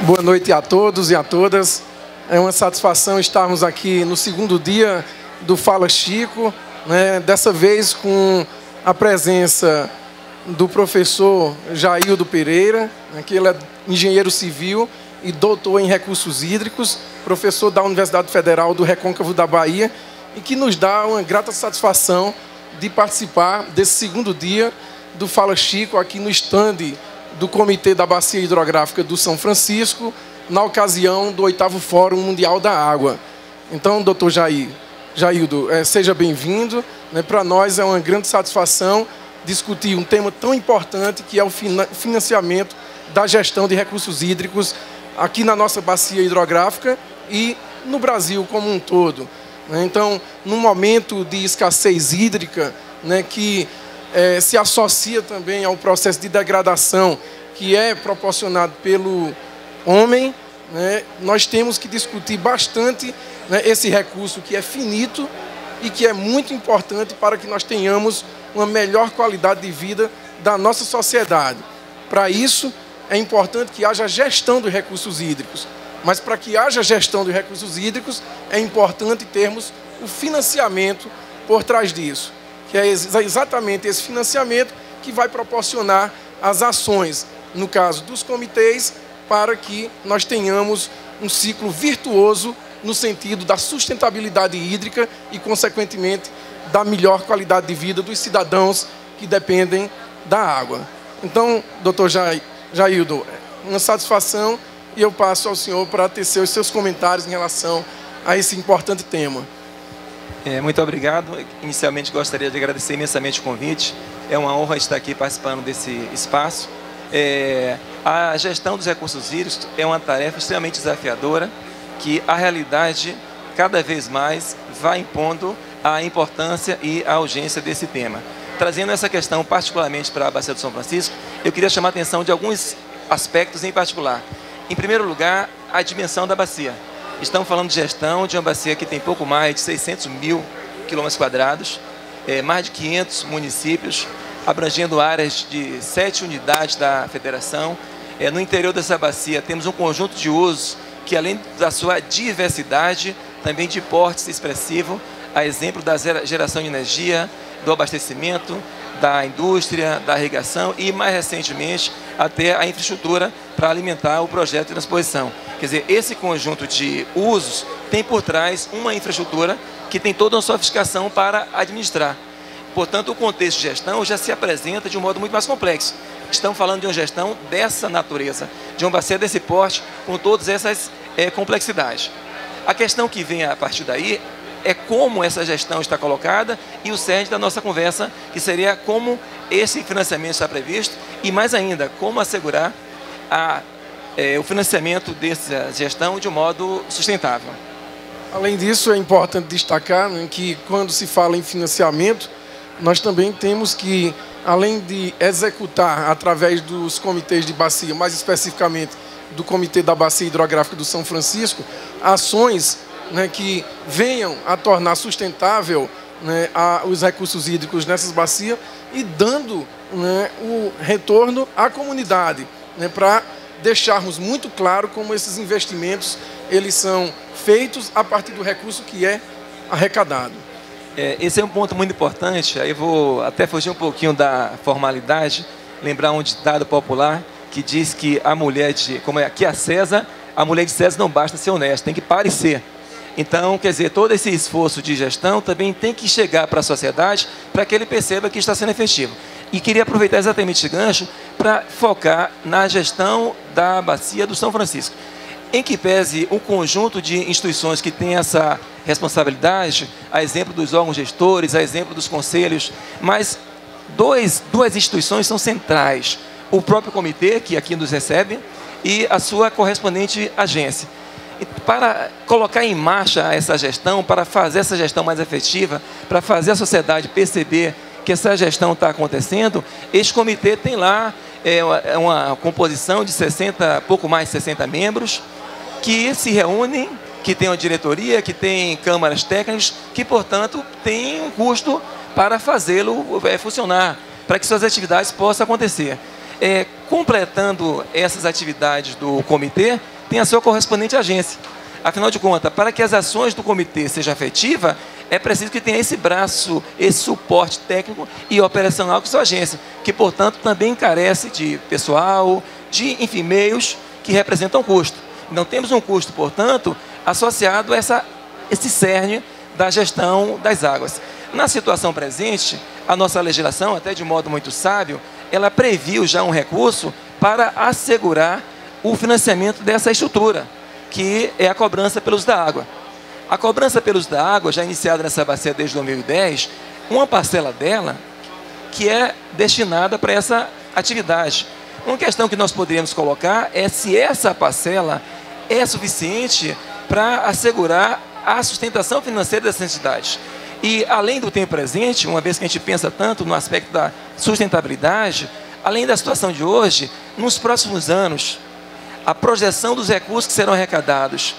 Boa noite a todos e a todas. É uma satisfação estarmos aqui no segundo dia do Fala Chico, né? Dessa vez com a presença do professor Jaildo Pereira, né? Que ele é engenheiro civil e doutor em recursos hídricos, professor da Universidade Federal do Recôncavo da Bahia, e que nos dá uma grata satisfação de participar desse segundo dia do Fala Chico aqui no estande do Comitê da Bacia Hidrográfica do São Francisco, na ocasião do 8º Fórum Mundial da Água. Então, doutor Jaildo, seja bem-vindo. Para nós é uma grande satisfação discutir um tema tão importante que é o financiamento da gestão de recursos hídricos aqui na nossa bacia hidrográfica e no Brasil como um todo. Então, num momento de escassez hídrica, que se associa também ao processo de degradação que é proporcionado pelo homem, nós temos que discutir bastante esse recurso que é finito e que é muito importante para que nós tenhamos uma melhor qualidade de vida da nossa sociedade. Para isso, é importante que haja gestão dos recursos hídricos. Mas para que haja gestão dos recursos hídricos, é importante termos o financiamento por trás disso, que é exatamente esse financiamento que vai proporcionar as ações, no caso dos comitês, para que nós tenhamos um ciclo virtuoso no sentido da sustentabilidade hídrica e, consequentemente, da melhor qualidade de vida dos cidadãos que dependem da água. Então, doutor Jaildo, uma satisfação, e eu passo ao senhor para tecer os seus comentários em relação a esse importante tema. Muito obrigado. Inicialmente gostaria de agradecer imensamente o convite. É uma honra estar aqui participando desse espaço. A gestão dos recursos hídricos é uma tarefa extremamente desafiadora que a realidade cada vez mais vai impondo a importância e a urgência desse tema. Trazendo essa questão particularmente para a Bacia do São Francisco, eu queria chamar a atenção de alguns aspectos em particular. Em primeiro lugar, a dimensão da bacia. Estamos falando de gestão de uma bacia que tem pouco mais de 600 mil quilômetros quadrados, mais de 500 municípios, abrangendo áreas de 7 unidades da federação. No interior dessa bacia temos um conjunto de usos que, além da sua diversidade, também de porte expressivo, a exemplo da geração de energia, do abastecimento, da indústria, da irrigação e, mais recentemente, até a infraestrutura para alimentar o projeto de transposição. Quer dizer, esse conjunto de usos tem por trás uma infraestrutura que tem toda uma sofisticação para administrar. Portanto, o contexto de gestão já se apresenta de um modo muito mais complexo. Estamos falando de uma gestão dessa natureza, de uma bacia desse porte, com todas essas complexidades. A questão que vem a partir daí é como essa gestão está colocada e o cerne da nossa conversa, que seria como esse financiamento está previsto e, mais ainda, como assegurar o financiamento dessa gestão de um modo sustentável. Além disso, é importante destacar que, quando se fala em financiamento, nós também temos que, além de executar através dos comitês de bacia, mais especificamente do Comitê da Bacia Hidrográfica do São Francisco, ações que venham a tornar sustentável os recursos hídricos nessas bacias e dando o retorno à comunidade, para deixarmos muito claro como esses investimentos eles são feitos a partir do recurso que é arrecadado. Esse é um ponto muito importante. Aí vou até fugir um pouquinho da formalidade, lembrar um ditado popular que diz que a mulher que a César, a mulher de César não basta ser honesta, tem que parecer. Então, quer dizer, todo esse esforço de gestão também tem que chegar para a sociedade para que ele perceba que está sendo efetivo. E queria aproveitar exatamente esse gancho para focar na gestão da Bacia do São Francisco, em que pese um conjunto de instituições que têm essa responsabilidade, a exemplo dos órgãos gestores, a exemplo dos conselhos, mas duas instituições são centrais. O próprio comitê, que aqui nos recebe, e a sua correspondente agência. Para colocar em marcha essa gestão, para fazer essa gestão mais efetiva, para fazer a sociedade perceber que essa gestão está acontecendo, este comitê tem lá uma composição de pouco mais de 60 membros, que se reúnem, que tem uma diretoria, que tem câmaras técnicas, que, portanto, tem um custo para fazê-lo funcionar, para que suas atividades possam acontecer. Completando essas atividades do comitê, tem a sua correspondente agência. Afinal de contas, para que as ações do comitê sejam efetivas, é preciso que tenha esse braço, esse suporte técnico e operacional com sua agência, que, portanto, também carece de pessoal, de, enfim, meios que representam custo. Então, temos um custo, portanto, associado a esse cerne da gestão das águas. Na situação presente, a nossa legislação, até de modo muito sábio, ela previu já um recurso para assegurar o financiamento dessa estrutura, que é a cobrança pelo uso da água. A cobrança pelo uso da água, já iniciada nessa bacia desde 2010, uma parcela dela que é destinada para essa atividade. Uma questão que nós poderíamos colocar é se essa parcela é suficiente para assegurar a sustentação financeira dessa entidade. E, além do tempo presente, uma vez que a gente pensa tanto no aspecto da sustentabilidade, além da situação de hoje, nos próximos anos, a projeção dos recursos que serão arrecadados,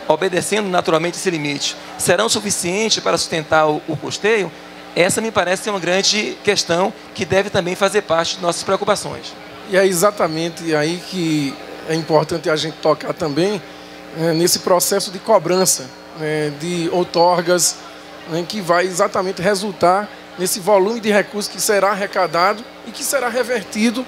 obedecendo naturalmente esse limite, serão suficientes para sustentar o custeio? Essa me parece ser uma grande questão que deve também fazer parte de nossas preocupações. E é exatamente aí que é importante a gente tocar também, nesse processo de cobrança, de outorgas, que vai exatamente resultar nesse volume de recursos que será arrecadado e que será revertido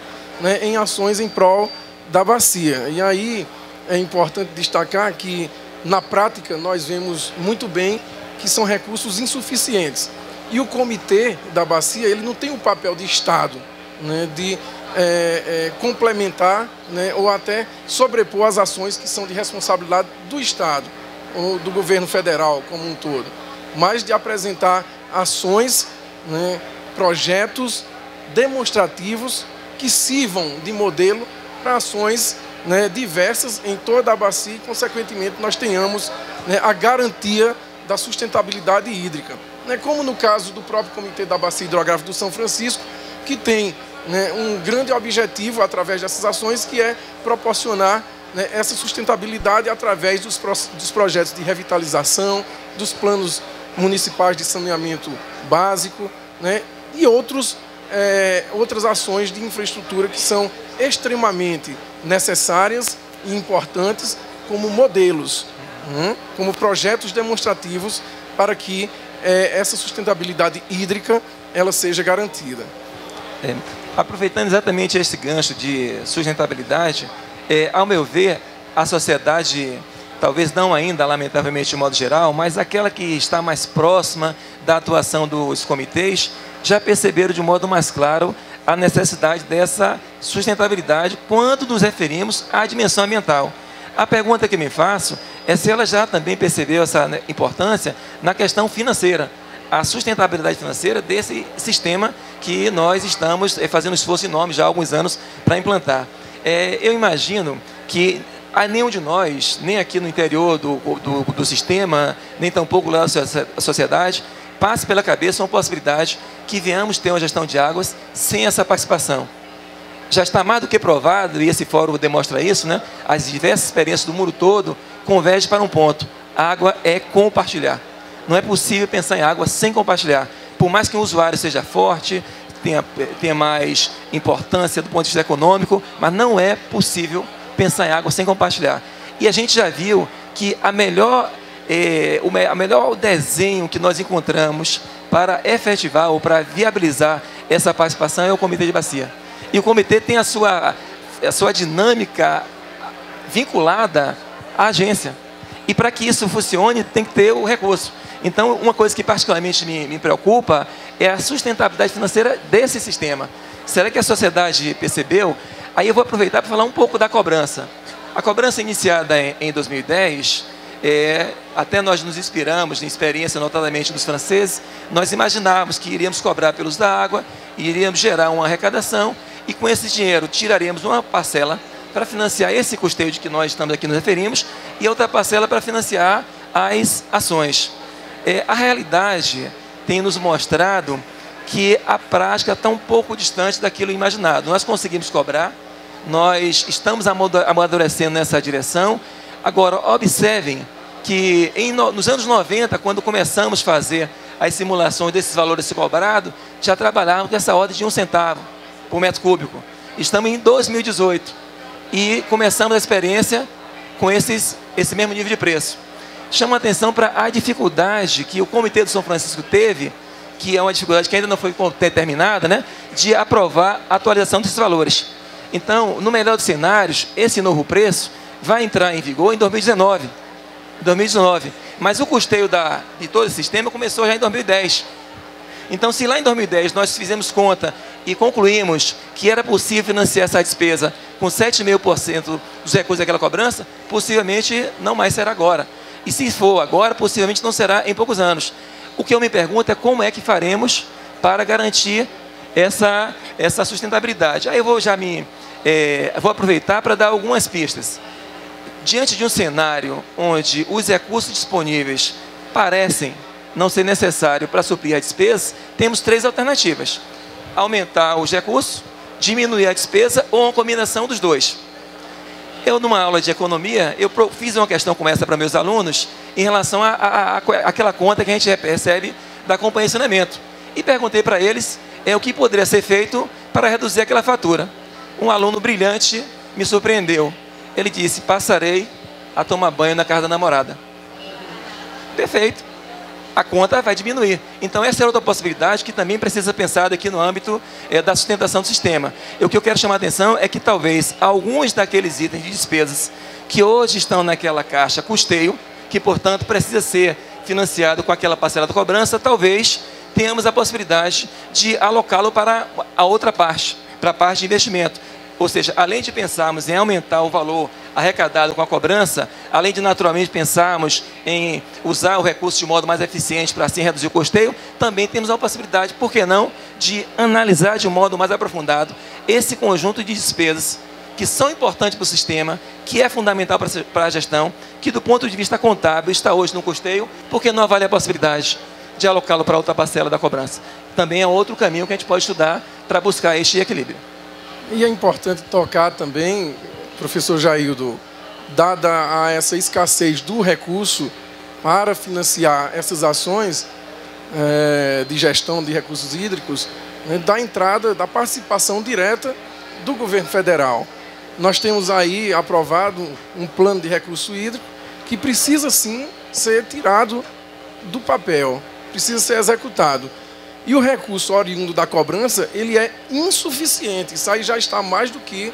em ações em prol da bacia. E aí é importante destacar que, na prática, nós vemos muito bem que são recursos insuficientes. E o comitê da bacia, ele não tem um papel de Estado, de complementar, ou até sobrepor as ações que são de responsabilidade do Estado, ou do governo federal como um todo, mas de apresentar ações, projetos demonstrativos que sirvam de modelo para ações diversas em toda a bacia e, consequentemente, nós tenhamos a garantia da sustentabilidade hídrica. Como no caso do próprio Comitê da Bacia Hidrográfica do São Francisco, que tem um grande objetivo através dessas ações, que é proporcionar essa sustentabilidade através dos projetos de revitalização, dos planos municipais de saneamento básico, e outras ações de infraestrutura que são extremamente necessárias e importantes como modelos, como projetos demonstrativos para que essa sustentabilidade hídrica ela seja garantida. Aproveitando exatamente esse gancho de sustentabilidade, ao meu ver, a sociedade, talvez não ainda, lamentavelmente, de modo geral, mas aquela que está mais próxima da atuação dos comitês, já perceberam de modo mais claro a necessidade dessa sustentabilidade quando nos referimos à dimensão ambiental. A pergunta que me faço é se ela já também percebeu essa importância na questão financeira, a sustentabilidade financeira desse sistema que nós estamos fazendo um esforço enorme já há alguns anos para implantar. Eu imagino que a nenhum de nós, nem aqui no interior do sistema, nem tampouco lá na sociedade, passe pela cabeça uma possibilidade que venhamos ter uma gestão de águas sem essa participação. Já está mais do que provado, e esse fórum demonstra isso, as diversas experiências do mundo todo convergem para um ponto: água é compartilhar. Não é possível pensar em água sem compartilhar. Por mais que o usuário seja forte, tenha mais importância do ponto de vista econômico, mas não é possível pensar em água sem compartilhar. E a gente já viu que o melhor desenho que nós encontramos para efetivar ou para viabilizar essa participação é o Comitê de Bacia. E o comitê tem a sua dinâmica vinculada à agência. E para que isso funcione, tem que ter o recurso. Então, uma coisa que particularmente me preocupa é a sustentabilidade financeira desse sistema. Será que a sociedade percebeu? Aí eu vou aproveitar para falar um pouco da cobrança. A cobrança iniciada em 2010, até nós nos inspiramos em experiência, notadamente dos franceses, nós imaginávamos que iríamos cobrar pelos da água, iríamos gerar uma arrecadação, e com esse dinheiro tiraremos uma parcela para financiar esse custeio de que nós estamos aqui nos referimos, e outra parcela para financiar as ações. A realidade tem nos mostrado que a prática está um pouco distante daquilo imaginado. Nós conseguimos cobrar, nós estamos amadurecendo nessa direção. Agora, observem que nos anos 90, quando começamos a fazer as simulações desses valores a ser cobrado, já trabalhávamos com essa ordem de 1 centavo por metro cúbico. Estamos em 2018 e começamos a experiência com esse mesmo nível de preço. Chama a atenção para a dificuldade que o Comitê do São Francisco teve, que é uma dificuldade que ainda não foi determinada, né, de aprovar a atualização desses valores. Então, no melhor dos cenários, esse novo preço vai entrar em vigor em 2019. Mas o custeio de todo esse sistema começou já em 2010. Então, se lá em 2010 nós fizemos conta e concluímos que era possível financiar essa despesa com 7,5% dos recursos daquela cobrança, possivelmente não mais será agora. E se for agora, possivelmente não será em poucos anos. O que eu me pergunto é como é que faremos para garantir essa sustentabilidade. Aí eu vou vou aproveitar para dar algumas pistas. Diante de um cenário onde os recursos disponíveis parecem não ser necessários para suprir a despesa, temos 3 alternativas: aumentar os recursos, diminuir a despesa ou uma combinação dos dois. Eu, numa aula de economia, eu fiz uma questão como essa para meus alunos em relação àquela conta que a gente recebe da companhia de saneamento. E perguntei para eles o que poderia ser feito para reduzir aquela fatura. Um aluno brilhante me surpreendeu. Ele disse: passarei a tomar banho na casa da namorada. Perfeito. A conta vai diminuir. Então, essa é outra possibilidade que também precisa ser pensada aqui no âmbito da sustentação do sistema. E o que eu quero chamar a atenção é que talvez alguns daqueles itens de despesas que hoje estão naquela caixa custeio, que, portanto, precisa ser financiado com aquela parcela da cobrança, talvez tenhamos a possibilidade de alocá-lo para a outra parte, para a parte de investimento. Ou seja, além de pensarmos em aumentar o valor arrecadado com a cobrança, além de naturalmente pensarmos em usar o recurso de modo mais eficiente para assim reduzir o custeio, também temos a possibilidade, por que não, de analisar de um modo mais aprofundado esse conjunto de despesas que são importantes para o sistema, que é fundamental para a gestão, que do ponto de vista contábil está hoje no custeio, porque não avalia a possibilidade de alocá-lo para outra parcela da cobrança. Também é outro caminho que a gente pode estudar para buscar este equilíbrio. E é importante tocar também, professor Jaildo, dada a essa escassez do recurso para financiar essas ações de gestão de recursos hídricos, né, da entrada, da participação direta do governo federal. Nós temos aí aprovado um plano de recurso hídrico que precisa sim ser tirado do papel, precisa ser executado. E o recurso oriundo da cobrança, ele é insuficiente. Isso aí já está mais do que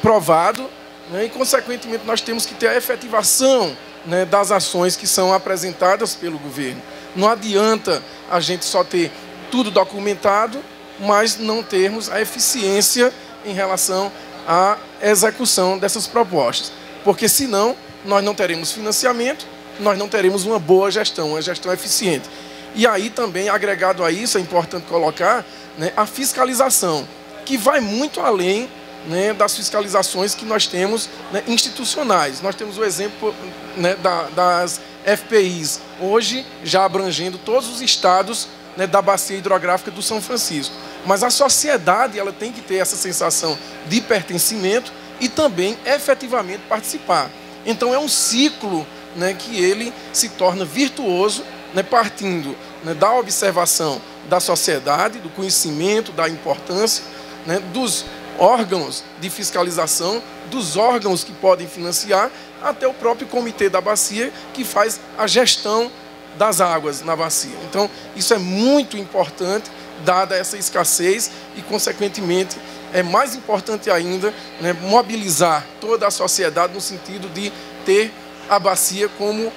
provado, né? E, consequentemente, nós temos que ter a efetivação, né, das ações que são apresentadas pelo governo. Não adianta a gente só ter tudo documentado, mas não termos a eficiência em relação à execução dessas propostas. Porque, senão, nós não teremos financiamento, nós não teremos uma boa gestão, uma gestão eficiente. E aí também, agregado a isso, é importante colocar, né, a fiscalização, que vai muito além, né, das fiscalizações que nós temos, né, institucionais. Nós temos o exemplo, né, das FPIs, hoje já abrangendo todos os estados, né, da bacia hidrográfica do São Francisco. Mas a sociedade ela tem que ter essa sensação de pertencimento e também efetivamente participar. Então é um ciclo, né, que ele se torna virtuoso, né, partindo, né, da observação da sociedade, do conhecimento, da importância, né, dos órgãos de fiscalização, dos órgãos que podem financiar, até o próprio comitê da bacia que faz a gestão das águas na bacia. Então, isso é muito importante, dada essa escassez e, consequentemente, é mais importante ainda, né, mobilizar toda a sociedade no sentido de ter a bacia como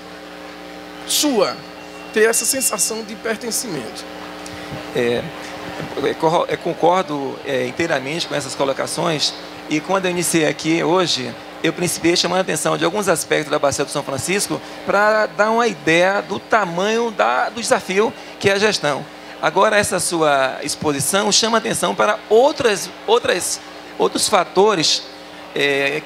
sua, ter essa sensação de pertencimento. Concordo inteiramente com essas colocações, e quando eu iniciei aqui hoje, eu principiei chamando a atenção de alguns aspectos da Bacia do São Francisco para dar uma ideia do tamanho do desafio que é a gestão. Agora, essa sua exposição chama a atenção para outros fatores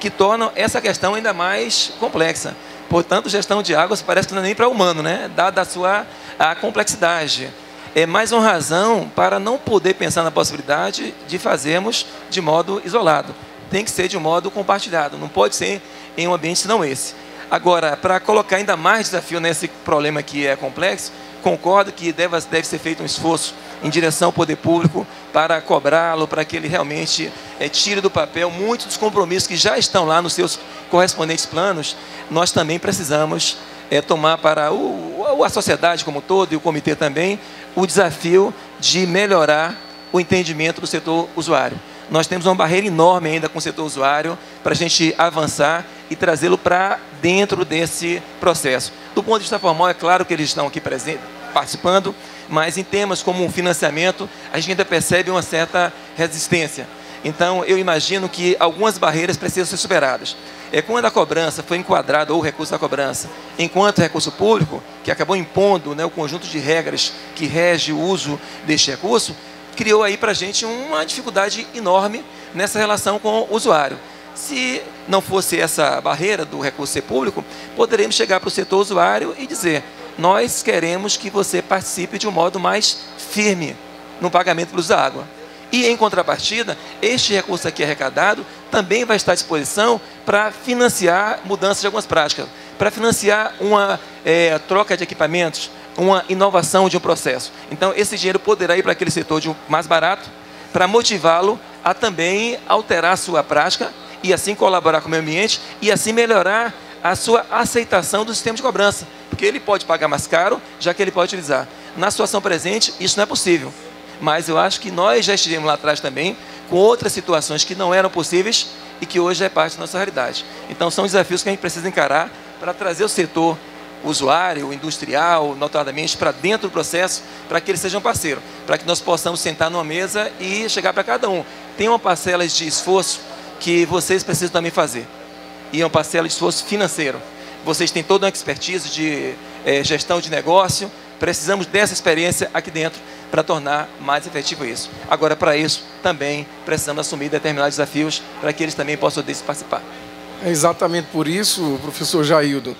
que tornam essa questão ainda mais complexa. Portanto, gestão de águas parece que não é nem para humano, né? Dada a complexidade. É mais uma razão para não poder pensar na possibilidade de fazermos de modo isolado. Tem que ser de modo compartilhado, não pode ser em um ambiente senão esse. Agora, para colocar ainda mais desafio nesse problema que é complexo, concordo que deve ser feito um esforço em direção ao poder público para cobrá-lo, para que ele realmente tire do papel muitos dos compromissos que já estão lá nos seus correspondentes planos, nós também precisamos tomar para a sociedade como um todo e o comitê também o desafio de melhorar o entendimento do setor usuário. Nós temos uma barreira enorme ainda com o setor usuário para a gente avançar e trazê-lo para dentro desse processo. Do ponto de vista formal, é claro que eles estão aqui presentes, participando, mas em temas como o financiamento, a gente ainda percebe uma certa resistência. Então, eu imagino que algumas barreiras precisam ser superadas. Quando a cobrança foi enquadrada, ou o recurso da cobrança, enquanto recurso público, que acabou impondo, né, o conjunto de regras que rege o uso deste recurso, criou aí para a gente uma dificuldade enorme nessa relação com o usuário. Se não fosse essa barreira do recurso ser público, poderemos chegar para o setor usuário e dizer: nós queremos que você participe de um modo mais firme no pagamento pelo uso da água. E, em contrapartida, este recurso aqui arrecadado também vai estar à disposição para financiar mudanças de algumas práticas, para financiar uma troca de equipamentos, uma inovação de um processo. Então, esse dinheiro poderá ir para aquele setor mais barato, para motivá-lo a também alterar a sua prática e assim colaborar com o meio ambiente e assim melhorar a sua aceitação do sistema de cobrança, porque ele pode pagar mais caro, já que ele pode utilizar. Na situação presente, isso não é possível. Mas eu acho que nós já estivemos lá atrás também, com outras situações que não eram possíveis e que hoje é parte da nossa realidade. Então, são desafios que a gente precisa encarar para trazer o setor usuário, industrial, notadamente, para dentro do processo, para que eles sejam parceiros, para que nós possamos sentar numa mesa e chegar para cada um. Tem uma parcela de esforço que vocês precisam também fazer, e uma parcela de esforço financeiro. Vocês têm toda uma expertise de gestão de negócio, precisamos dessa experiência aqui dentro para tornar mais efetivo isso. Agora, para isso, também precisamos assumir determinados desafios para que eles também possam participar. É exatamente por isso, professor Jaildo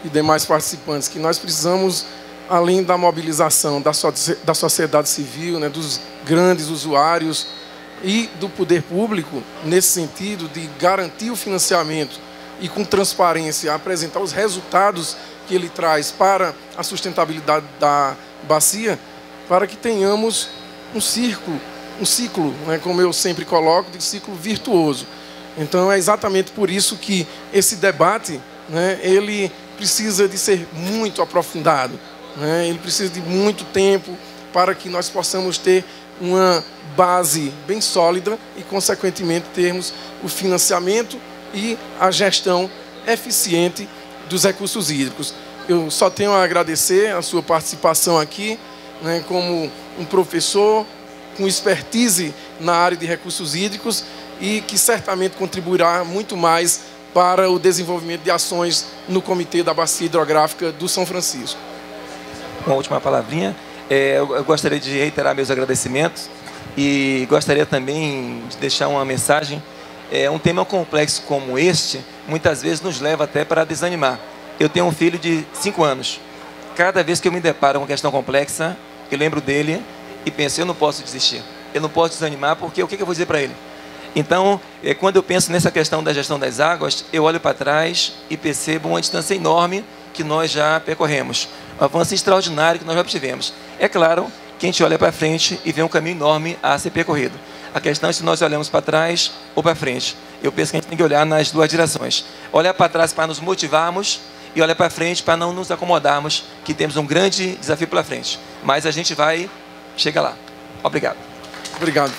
e demais participantes, que nós precisamos, além da mobilização da sociedade civil, né, dos grandes usuários e do poder público, nesse sentido de garantir o financiamento e com transparência apresentar os resultados que ele traz para a sustentabilidade da bacia, para que tenhamos um ciclo, né, como eu sempre coloco, de ciclo virtuoso. Então, é exatamente por isso que esse debate, né, ele precisa de ser muito aprofundado, né, ele precisa de muito tempo para que nós possamos ter uma base bem sólida e, consequentemente, termos o financiamento e a gestão eficiente dos recursos hídricos. Eu só tenho a agradecer a sua participação aqui, né, como um professor com expertise na área de recursos hídricos e que certamente contribuirá muito mais para o desenvolvimento de ações no Comitê da Bacia Hidrográfica do São Francisco. Uma última palavrinha. Eu gostaria de reiterar meus agradecimentos e gostaria também de deixar uma mensagem. Um tema complexo como este, muitas vezes nos leva até para desanimar. Eu tenho um filho de 5 anos. Cada vez que eu me deparo com uma questão complexa, eu lembro dele e penso: eu não posso desistir, eu não posso desanimar, porque o que eu vou dizer para ele? Então, quando eu penso nessa questão da gestão das águas, eu olho para trás e percebo uma distância enorme que nós já percorremos, um avanço extraordinário que nós já obtivemos. É claro que a gente olha para frente e vê um caminho enorme a ser percorrido. A questão é se nós olhamos para trás ou para frente. Eu penso que a gente tem que olhar nas duas direções. Olhar para trás para nos motivarmos e olhar para frente para não nos acomodarmos, que temos um grande desafio pela frente. Mas a gente vai chegar lá. Obrigado. Obrigado.